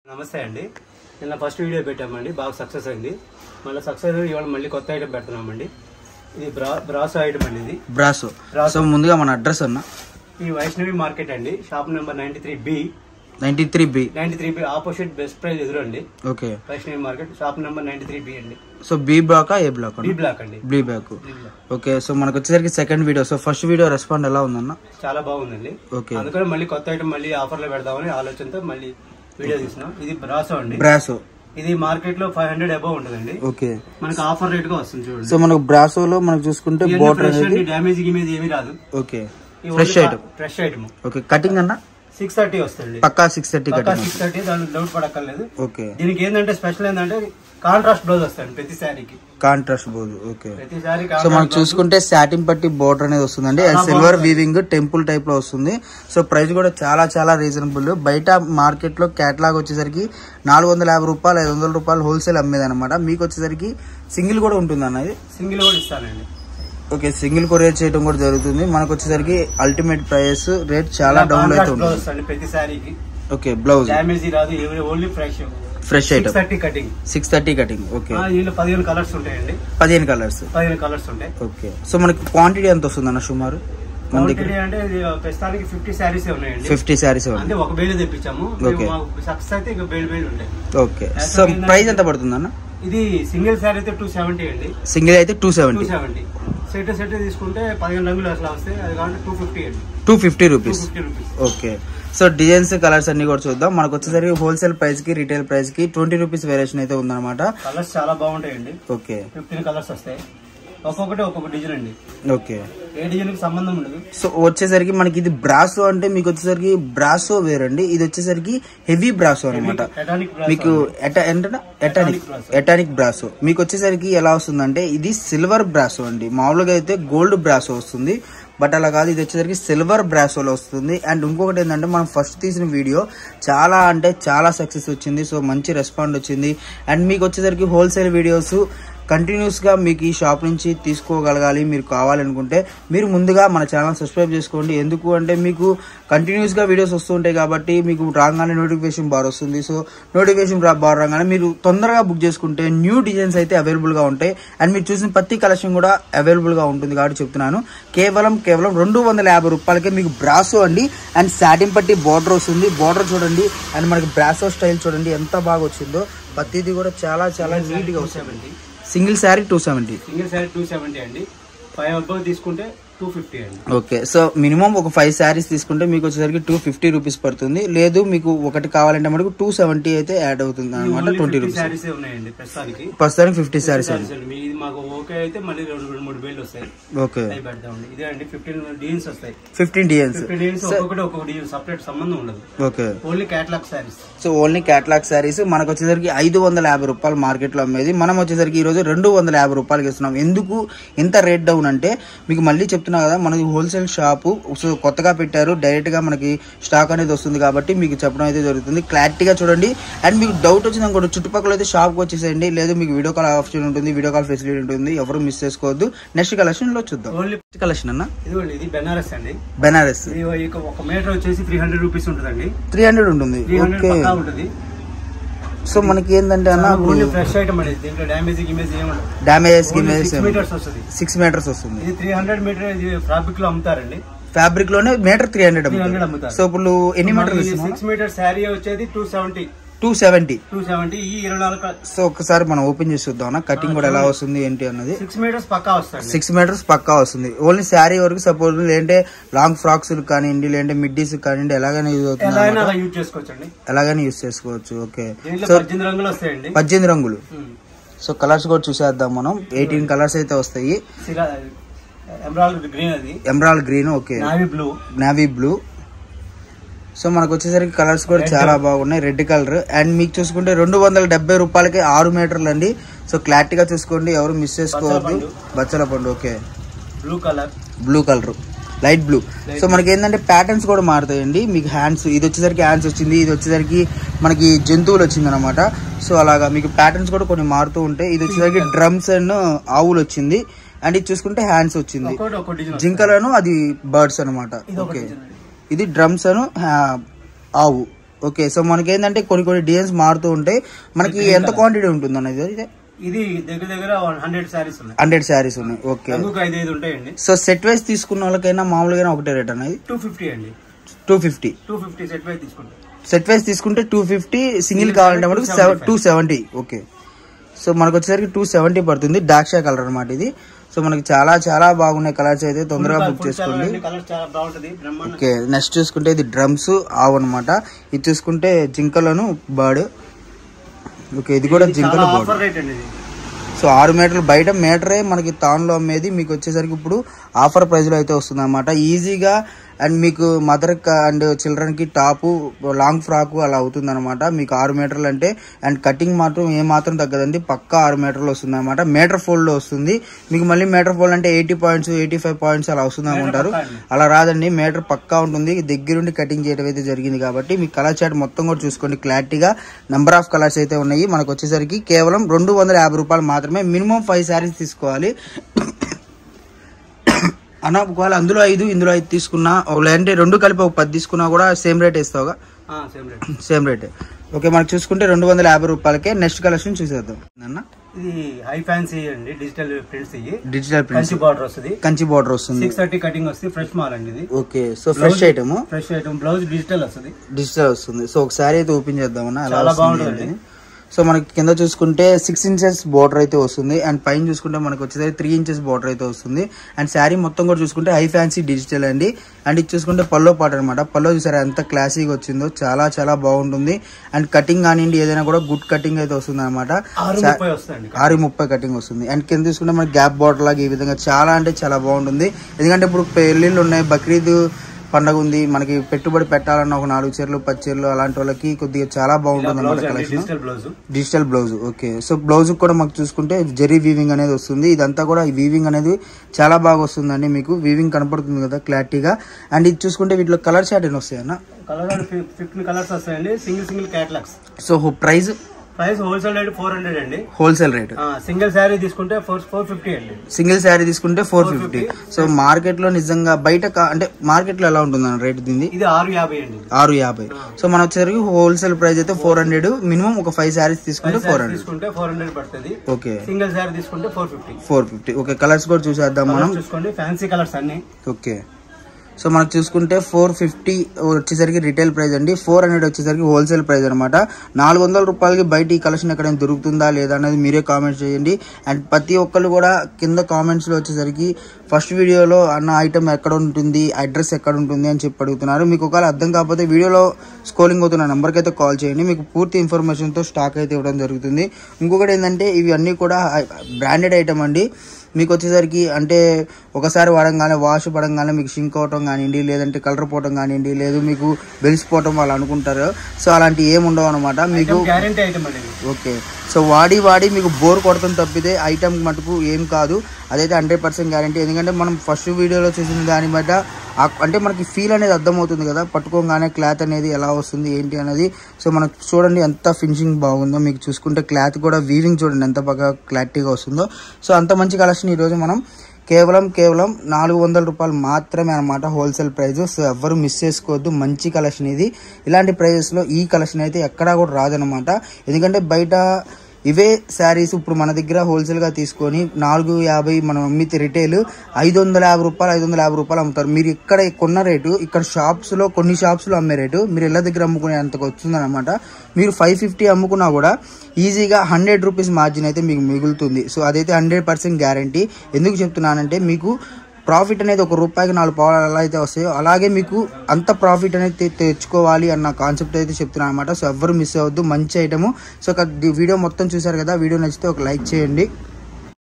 నమస్తే అండి. నిన్న ఫస్ట్ వీడియో పెట్టామండి, బాగా సక్సెస్ అయింది. మళ్ళీ సక్సెస్ ఇవాళ మళ్ళీ కొత్త ఐటమ్ పెడుతున్నామండి. ఇది బ్రాసో ఐటమ్ అండి. ఇది బ్రాసో. సో ముందుగా మన అడ్రస్ అన్న, ఈ వైష్ణవి మార్కెట్ అండి, shop number 93B opposite best price ఎదురండి. Okay, Vaishnavi market shop number 93B అండి. So B block A block? B block అండి. B block. ఓకే, సో మనకు వచ్చేసరికి second video. So first video respond ఎలా ఉందన్న? చాలా బాగుందండి. ఓకే, అందుకని మళ్ళీ కొత్త ఐటమ్ మళ్ళీ ఆఫర్ లో పెడదామని ఆలోచనతో మళ్ళీ వీడియో తీసినాం. ఇది బ్రాసో అండి. బ్రాసో ఇది మార్కెట్ లో 500 అబౌవ్ ఉంటుందండి. ఓకే, మనకి ఆఫర్ రేట్ గా వస్తుంది చూడండి. సో మనకు బ్రాసోలో మనకు చూసుకుంటే బోర్డర్ అనేది డ్యామేజ్ గిమేజ్ ఏమీ రాదు. Okay, fresh item. Okay, cutting అన్న 630 వస్తుంది. పక్కా 630 కటింగ్. 630 దాని డౌట్ పడక్కర్లేదు. ఓకే, దీనికి ఏంటంటే స్పెషల్ ఏంటంటే కాంట్రాస్ట్ బ్లౌజ్ వస్తుంది ప్రతి శారీకి. Contrast blouse. ఓకే, ప్రతి శారీ. సో మనం చూసుకుంటే సాటిన్ పట్టి బోర్డర్ అనేది వస్తుందండి. సిల్వర్ వీవింగ్ టెంపుల్ టైప్ లో వస్తుంది. సో ప్రైస్ కూడా చాలా చాలా రీజనబుల్. బయట మార్కెట్ లో కేటలాగ్ వచ్చేసరికి 450 రూపాయలు 500 రూపాయలు హోల్సేల్ అమ్మేది అనమాట. మీకు వచ్చేసరికి సింగిల్ కూడా ఉంటుంది అన్నది. సింగిల్ కూడా ఇస్తానండి. ఓకే, సింగిల్ కొరియర్ చేయడం కూడా జరుగుతుంది. మనకు వచ్చేసరికి అల్టిమేట్ ప్రైస్ రేట్ చాలా డౌన్ అయితే ఉంటుంది ప్రతి శారీకి. ఓకే, బ్లౌజ్ డ్యామేజ్ రాదు, only fresh item. 630 cutting. Okay, దీనిలో 15 కలర్స్ ఉంటాయండి. 15 కలర్స్ ఉంటాయి. ఓకే, సో మనకి క్వాంటిటీ ఎంత వస్తుంది అన్న సుమారు? క్వాంటిటీ అంటే ప్రస్తుతానికి 50 శారీస్ ఉన్నాయండి. 50 శారీస్ అంటే ఒక బేల్ తెప్పించాము. సక్సెస్ అయితే ఇక బేల్ ఉంటాయి. ఓకే, సో ప్రైస్ ఎంత పడుతుంది అన్న? ఇది సింగిల్ శారీ అయితే 270 అండి. సింగిల్ అయితే 270. సెట్ తీసుకుంటే 15 రంగులు అట్లా వస్తాయి. అది కాబట్టి 250 అండి. 250 rupees. Okay, so designs colours అన్ని కూడా చూద్దాం. మనకు వచ్చేసరికి హోల్సేల్ ప్రైస్ కి రీటైల్ ప్రైస్ కి 20 రూపీస్ వేరియేషన్ అయితే ఉందన్నమాట. కలర్స్ చాలా బాగుంటాయండి. ఓకే, 15 కలర్స్ వస్తాయి. ఒక్కొక్క డిజైన్ అండి. ఓకే, ఏ డిజైన్ కి సంబంధం ఉండదు. సో వచ్చేసరికి మనకి ఇది బ్రాసో అంటే మీకు వచ్చేసరికి బ్రాసో వేరండి. ఇది వచ్చేసరికి హెవీ బ్రాసో అనమాట. మీకు ఎటానిక్ బ్రాసో మీకు వచ్చేసరికి ఎలా వస్తుందంటే ఇది సిల్వర్ బ్రాసో అండి. మామూలుగా అయితే గోల్డ్ బ్రాసో వస్తుంది, బట్ అలా కాదు. ఇది వచ్చేసరికి సిల్వర్ బ్రాసోలో వస్తుంది. అండ్ ఇంకొకటి ఏంటంటే మనం ఫస్ట్ తీసిన వీడియో చాలా అంటే చాలా సక్సెస్ వచ్చింది. సో మంచి రెస్పాండ్ వచ్చింది. అండ్ మీకు వచ్చేసరికి హోల్సేల్ వీడియోస్ కంటిన్యూస్ గా మీకు ఈ షాప్ నుంచి తీసుకోగలగాలి మీరు కావాలనుకుంటే మీరు ముందుగా మన ఛానల్ సబ్స్క్రైబ్ చేసుకోండి. ఎందుకు అంటే మీకు కంటిన్యూస్ గా వీడియోస్ వస్తుంటాయి కాబట్టి మీకు రాగానే నోటిఫికేషన్ బార్ వస్తుంది. సో నోటిఫికేషన్ బార్ రాగానే మీరు తొందరగా బుక్ చేసుకుంటే న్యూ డిజైన్స్ అయితే అవైలబుల్ గా ఉంటాయి. అండ్ మీరు చూసిన ప్రతి కలెక్షన్ కూడా అవైలబుల్ గా ఉంటుంది కాబట్టి చెప్తున్నాను. కేవలం 250 రూపాయలకే మీకు బ్రాసో అండి. అండ్ సాటిన్ పట్టి బార్డర్ వస్తుంది. బార్డర్ చూడండి. అండ్ మనకి బ్రాసో స్టైల్ చూడండి ఎంత బాగా వచ్చిందో. ప్రతిదీ కూడా చాలా చాలా నీట్ గా వస్తుంది. సింగిల్ శారీ 270 అండి. 5 అబౌవ్ తీసుకుంటే 250 అండి. ఓకే, సో మినిమం ఒక 5 శారీస్ తీసుకుంటే మీకు వచ్చేసరికి 250 రూపీస్ పడుతుంది. లేదు మీకు ఒకటి కావాలంటే మనకు 270 అయితే యాడ్ అవుతుంది అనమాట. 20 రూపీస్. ప్రస్తుతానికి 50 శారీస్ అండి. ఓకే, 15 డిజైన్స్ వస్తాయి. 15 డిజైన్స్. సపరేట్ సంబంధం ఉండదు. Okay, only catalogue saris. So only catalogue saris మనకు వచ్చేసరికి 550 రూపాయలు మార్కెట్ లో అమ్మేది. మనం వచ్చేసరికి ఈ రోజు 250 రూపాయలకి ఇస్తున్నాం. ఎందుకు ఇంత రేట్ డౌన్ అంటే మీకు మళ్ళీ చెప్తున్నా కదా, మనకి హోల్సేల్ షాపు కొత్తగా పెట్టారు. డైరెక్ట్ గా మనకి స్టాక్ అనేది వస్తుంది కాబట్టి మీకు చెప్పడం అయితే జరుగుతుంది. క్లారిటీగా చూడండి. అండ్ మీకు డౌట్ వచ్చింది అనుకోండి, చుట్టుపక్కల అయితే షాప్ కి వచ్చేసేయండి. లేదు మీకు వీడియో కాల్ ఆప్షన్ ఉంటుంది, వీడియో కాల్ ఫెసిలిటీ ఉంటుంది. ఎవరు మిస్ చేసుకోవద్దు. నెక్స్ట్ కలెక్షన్ లో చూద్దాం. కలెక్షన్ అన్న ఇది బెనారస్ అండి. బెనారస్ ఒక మీటర్ వచ్చేసి 300 రూపీస్ ఉంటుందండి. 300 ఉంటుంది. ఓకే, సో మనకి ఏంటంటే అన్న ఫ్రెష్ ఐటమ్ అండి. దీంట్లో డ్యామేజ్ గిమేజ్ 6 మీటర్స్ వస్తుంది. ఇది 300 మీటర్. ఇది ఫ్యాబ్రిక్ లో అమ్ముతారండి. ఫ్యాబ్రిక్ లోనే మీటర్ 300 అమ్ముతారు. సో ఇప్పుడు ఎన్ని మీటర్లు? 6 మీటర్ శారీ వచ్చేది 270. ఈ 24. సో ఒకసారి మనం ఓపెన్ చేసి చూద్దాం. కటింగ్ కూడా ఎలా వస్తుంది ఏంటి అన్నది. 6 మీటర్స్ పక్కా వస్తుంది. 6 మీటర్స్ పక్కా వస్తుంది. ఓన్లీ శారీ వరకు సపోజ్ లేదంటే లాంగ్ ఫ్రాక్స్ కానివ్వండి, లేదంటే మిడ్డీస్ కానివ్వండి, ఎలాగైనా యూజ్ అవుతుంది. ఎలాగైనా యూజ్ చేసుకోవచ్చు. ఓకే, సో 18 రంగులు వస్తాయండి. 18 రంగులు. సో కలర్స్ కూడా చూసేద్దాం మనం. 18 కలర్స్ అయితే వస్తాయి. Emerald green. Okay, navy blue. So మనకు వచ్చేసరికి కలర్స్ కూడా చాలా బాగున్నాయి. Red colour. అండ్ మీకు చూసుకుంటే 270 రూపాయలకి 6 మీటర్లు అండి. సో క్లారిటీగా చూసుకోండి, ఎవరు మిస్ చేసుకోవద్దు. బచ్చల పండు. Okay, blue colour, light blue. So మనకి ఏంటంటే ప్యాటర్న్స్ కూడా మారుతాయండి. మీకు హ్యాండ్స్, ఇది వచ్చేసరికి హ్యాండ్స్ వచ్చింది, ఇది వచ్చేసరికి మనకి జంతువులు వచ్చింది అనమాట. సో అలాగా మీకు ప్యాటర్న్స్ కూడా కొన్ని మారుతూ ఉంటాయి. ఇది వచ్చేసరికి డ్రమ్స్ అండ్ ఆవులు వచ్చింది. అండ్ ఇది చూసుకుంటే హ్యాండ్స్ వచ్చింది. జింకలను అది బర్డ్స్ అనమాట. ఓకే, ఇది డ్రమ్స్ అను ఆవు. ఓకే. సో మనకి ఏంటంటే కొన్ని డిజైన్స్ మారుతూ ఉంటాయి. మనకి ఎంత క్వాంటిటీ ఉంటుంది అన్నది? ఇది దగ్గర దగ్గర 100 శారీస్ ఉన్నాయి. ఓకే. 5 ఉంటాయండి. సో సెట్ వైజ్ తీసుకున్న వాళ్ళకైనా మామూలుగా ఒకటే రేట్ అనేది 250 అండి. 250 సెట్ వైజ్ తీసుకుంటే. సెట్ వైజ్ తీసుకుంటే 250, సింగిల్ కావాలంటే మనకు 270. ఓకే. సో మనకు వచ్చేసరికి 270 పడుతుంది. డార్క్ షా కలర్ అనమాట ఇది. సో మనకి చాలా చాలా బాగున్నాయి కలర్స్ అయితే, తొందరగా బుక్ చేసుకోండి. ఓకే. నెక్స్ట్ చూసుకుంటే ఇది డ్రమ్స్ ఆవు అనమాట. ఇది చూసుకుంటే జింకలను బర్డ్. ఓకే. ఇది కూడా జింకలు బర్డ్. సో 6 మీటర్లు బయట మీటరే మనకి తాన్లో అమ్మేది మీకు వచ్చేసరికి ఇప్పుడు ఆఫర్ ప్రైస్ లో అయితే వస్తుంది అనమాట. ఈజీగా అండ్ మీకు మదర్ అండ్ చిల్డ్రన్ కి టాప్ లాంగ్ ఫ్రాక్ అలా అవుతుంది అనమాట. మీకు 6 మీటర్లు అంటే అండ్ కటింగ్ మాత్రం ఏ మాత్రం తగ్గదండి, పక్కా 6 మీటర్లు వస్తుంది అనమాట. మీటర్ ఫోల్డ్ లో వస్తుంది మీకు. మళ్ళీ మీటర్ ఫోల్డ్ అంటే 80 పాయింట్స్ 85 పాయింట్స్ అలా వస్తుంది అనుకుంటారు. అలా రాదండి, మీటర్ పక్కా ఉంటుంది. దగ్గరుండి కటింగ్ చేయడం అయితే జరిగింది కాబట్టి మీకు కలర్ చార్ట్ మొత్తం కూడా చూసుకోండి క్లారిటీగా. నెంబర్ ఆఫ్ కలర్స్ అయితే ఉన్నాయి. మనకు వచ్చేసరికి కేవలం 250 రూపాయలు మాత్రమే. మినిమం 5 శారీస్ తీసుకోవాలి అన్న. ఒకవేళ అందులో 5 ఇందులో 5 తీసుకున్నా, లేదంటే 2 కలిపి ఒక 10 తీసుకున్నా కూడా సేమ్ రేట్ ఇస్తావుగా? Same rate. ఓకే. మనకు చూసుకుంటే 250 రూపాయలకే. నెక్స్ట్ కలెక్షన్ చూసేద్దాం అన్న. ఇది హై ఫ్యాన్సీ అండి, digital prints. Digital prints, Kanchi border వస్తుంది. 630 కటింగ్ వస్తుంది. ఫ్రెష్ మాల్ అండి ఇది. Okay. So fresh item. Blouse digital వస్తుంది. సో ఒకసారి అయితే ఓపెన్ చేద్దామన్నా. చాలా బాగుంటుంది. సో మనకి కింద చూసుకుంటే 6 ఇంచెస్ బార్డర్ అయితే వస్తుంది. అండ్ పైన చూసుకుంటే మనకు వచ్చేసరికి 3 ఇంచెస్ బార్డర్ అయితే వస్తుంది. అండ్ శారీ మొత్తం కూడా చూసుకుంటే హై ఫ్యాన్సీ డిజిటల్ అండి. అండ్ ఇది చూసుకుంటే పల్లో పాట అనమాట. పల్లో చూసారా ఎంత క్లాసీగా వచ్చిందో, చాలా చాలా బాగుంటుంది. అండ్ కటింగ్ కానివ్వండి ఏదైనా కూడా గుడ్ కటింగ్ అయితే వస్తుంది అనమాట. 6:30 కటింగ్ వస్తుంది. అండ్ కింద చూసుకుంటే మనకి గ్యాప్ బార్డర్ లాగా ఈ విధంగా చాలా అంటే చాలా బాగుంటుంది. ఎందుకంటే ఇప్పుడు పెళ్లిళ్ళు ఉన్నాయి, బక్రీద్ పండగ ఉంది, మనకి పెట్టుబడి పెట్టాలన్న ఒక 4 చీరలు 10 చీరలు అలాంటి వాళ్ళకి కొద్దిగా చాలా బాగుంటుంది అన్నమాట collection. Digital blouse. Okay. So blouse కూడా మాకు చూసుకుంటే జెరీ వీవింగ్ అనేది వస్తుంది. ఇదంతా కూడా ఈ వీవింగ్ అనేది చాలా బాగా వస్తుందండి. మీకు వీవింగ్ కనపడుతుంది కదా క్లారిటీగా. అండ్ ఇది చూసుకుంటే వీటిలో కలర్ చార్ట్ ఎన్ని వస్తాయి అన్న? 15 కలర్స్ వస్తాయండి. Single catalogues. So price wholesale rate 400 అండి. Wholesale rate. సింగిల్ శారీ తీసుకుంటే 450 అండి. సింగిల్ శారీ తీసుకుంటే 450. సో మార్కెట్ లో నిజంగా బయట అంటే మార్కెట్ లో ఎలా ఉంటుంది రేట్ దీన్ని? ఇది 650 అండి. 650. సో మన వచ్చేసరికి హోల్సేల్ ప్రైస్ అయితే 400. మినిమం ఒక 5 శారీస్ తీసుకుంటే 400 పడుతుంది. ఓకే. సింగిల్ శారీ తీసుకుంటే 450. ఓకే. కలర్స్ కూడా చూసేద్దాం మనం. చూసుకోండి ఫ్యాన్సీ కలర్స్ అన్ని. ఓకే. సో మనకు చూసుకుంటే 450 వచ్చేసరికి రిటైల్ ప్రైస్ అండి. 400 వచ్చేసరికి హోల్సేల్ ప్రైస్ అనమాట. 400 రూపాయలకి బయట ఈ కలెక్షన్ ఎక్కడైనా దొరుకుతుందా లేదా అనేది మీరే కామెంట్స్ చేయండి. అండ్ ప్రతి ఒక్కళ్ళు కూడా కింద కామెంట్స్ లో వచ్చేసరికి ఫస్ట్ వీడియోలో అన్న ఐటమ్ ఎక్కడ ఉంటుంది, అడ్రస్ ఎక్కడ ఉంటుంది అని చెప్పి అడుగుతున్నారు. మీకు ఒకవేళ అర్థం కాకపోతే వీడియోలో స్క్రోలింగ్ అవుతున్న నెంబర్కి అయితే కాల్ చేయండి. మీకు పూర్తి ఇన్ఫర్మేషన్ తో స్టాక్ అయితే ఇవ్వడం జరుగుతుంది. ఇంకొకటి ఏంటంటే ఇవి అన్ని కూడా బ్రాండెడ్ ఐటమ్ అండి. మీకు వచ్చేసరికి అంటే ఒకసారి వాడంగానే వాష్ పడంగానే మీకు షింక్ అవటం కానివ్వండి, లేదంటే కలర్ పోవటం కానివ్వండి, లేదు మీకు వెలిసిపోవటం వాళ్ళు అనుకుంటారు. సో అలాంటి ఏమి ఉండవు అనమాట మీకు. ఓకే. సో వాడి మీకు బోర్ కొడతాం తప్పితే ఐటమ్ మటుకు ఏం కాదు. అదైతే 100% గ్యారంటీ. ఎందుకంటే మనం ఫస్ట్ వీడియోలో చూసిన దాని బట్ట అంటే మనకి ఫీల్ అనేది అర్థమవుతుంది కదా, పట్టుకోగానే క్లాత్ అనేది ఎలా వస్తుంది ఏంటి అనేది. సో మనకు చూడండి ఎంత ఫినిషింగ్ బాగుందో. మీకు చూసుకుంటే క్లాత్ కూడా వీవింగ్ చూడండి ఎంత బాగా క్లారిటీగా వస్తుందో. సో అంత మంచి కలెక్షన్ ఈరోజు మనం కేవలం 400 రూపాయలు మాత్రమే అనమాట హోల్సేల్ ప్రైస్. సో ఎవ్వరు మిస్ చేసుకోవద్దు. మంచి కలెక్షన్ ఇది. ఇలాంటి ప్రైజెస్లో ఈ కలెక్షన్ అయితే ఎక్కడా కూడా రాదనమాట. ఎందుకంటే బయట ఇవే శారీస్ ఇప్పుడు మన దగ్గర హోల్సేల్గా తీసుకొని 450 మనం అమ్మితే రిటైల్ 550 రూపాయలు అమ్ముతారు. మీరు ఇక్కడ కొన్న రేటు ఇక్కడ షాప్స్లో కొన్ని షాప్స్లో అమ్మే రేటు మీరు ఇళ్ళ దగ్గర అమ్ముకునే అంతకు వస్తుందన్నమాట. మీరు 550 అమ్ముకున్నా కూడా ఈజీగా 100 రూపీస్ మార్జిన్ అయితే మీకు మిగులుతుంది. సో అదైతే 100% గ్యారంటీ. ఎందుకు చెప్తున్నానంటే మీకు ప్రాఫిట్ అనేది ₹1కి 4 పావులు ఎలా అయితే వస్తాయో అలాగే మీకు అంత ప్రాఫిట్ అనేది తెచ్చుకోవాలి అన్న కాన్సెప్ట్ అయితే చెప్తున్నాను అనమాట. సో ఎవ్వరు మిస్ అవ్వద్దు. మంచి ఐటము. సో వీడియో మొత్తం చూసారు కదా, వీడియో నచ్చితే ఒక లైక్ చేయండి.